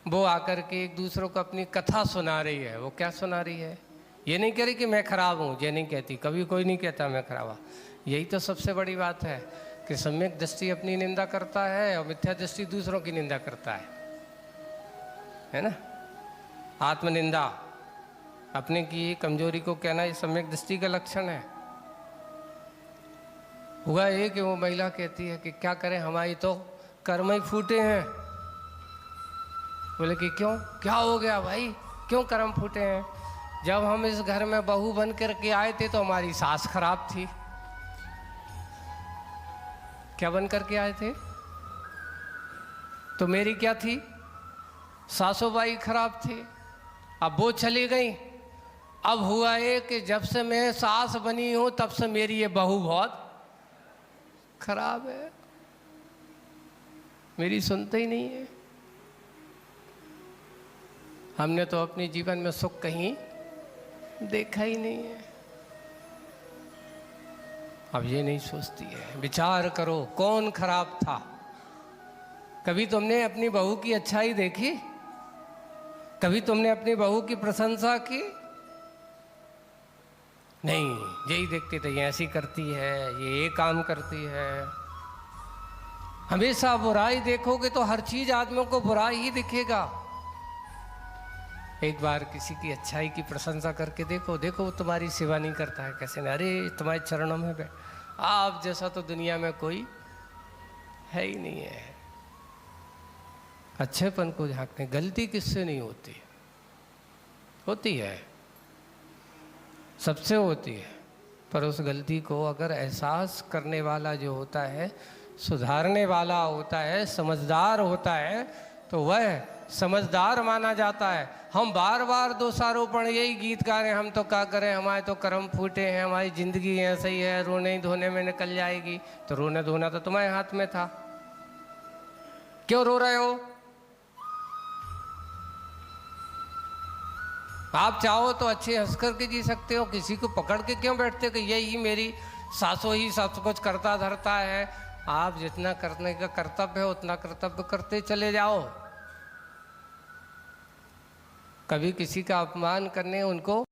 वो आकर के एक दूसरों को अपनी कथा सुना रही है। वो क्या सुना रही है? ये नहीं कह रही कि मैं खराब हूँ, ये नहीं कहती, कभी कोई नहीं कहता मैं खराब हूँ। यही तो सबसे बड़ी बात है कि सम्यक दृष्टि अपनी निंदा करता है और मिथ्या दृष्टि दूसरों की निंदा करता है ना। आत्मनिंदा, अपने की कमजोरी को कहना, ये सम्यक दृष्टि का लक्षण है। हुआ ये कि वो महिला कहती है कि क्या करें, हमारी तो कर्म ही फूटे हैं। बोले कि क्यों, क्या हो गया भाई, क्यों कर्म फूटे हैं? जब हम इस घर में बहू बन करके आए थे तो हमारी सास खराब थी। क्या बन करके आए थे? तो मेरी क्या थी? सासुबाई खराब थी। अब वो चली गई। अब हुआ ये कि जब से मैं सास बनी हूं तब से मेरी ये बहू बहुत खराब है, मेरी सुनते ही नहीं है। हमने तो अपने जीवन में सुख कहीं देखा ही नहीं है। अब ये नहीं सोचती है। विचार करो कौन खराब था? कभी तुमने अपनी बहू की अच्छाई देखी? कभी तुमने अपनी बहू की प्रशंसा की? नहीं, यही देखते थे, ये ऐसी करती है, ये काम करती है। हमेशा बुराई देखोगे तो हर चीज आदमियों को बुराई ही दिखेगा। एक बार किसी की अच्छाई की प्रशंसा करके देखो, देखो वो तुम्हारी सेवा नहीं करता है कैसे नहीं, अरे तुम्हारे चरणों में बैठ, आप जैसा तो दुनिया में कोई है ही नहीं है। अच्छेपन को झांकने, गलती किससे नहीं होती? होती है, सबसे होती है, पर उस गलती को अगर एहसास करने वाला जो होता है, सुधारने वाला होता है, समझदार होता है, तो वह समझदार माना जाता है। हम बार बार दोषारोपण, यही गीत गा रहे हैं, हम तो क्या करें, हमारे तो कर्म फूटे हैं, हमारी जिंदगी ऐसे ही है, रोने ही धोने में निकल जाएगी। तो रोने धोना तो तुम्हारे हाथ में था, क्यों रो रहे हो? आप चाहो तो अच्छे हंस करके जी सकते हो, किसी को पकड़ के क्यों बैठते हो कि यही मेरी सासों ही सब कुछ करता धरता है? आप जितना करने का कर्तव्य है उतना कर्तव्य करते चले जाओ। कभी किसी का अपमान करने उनको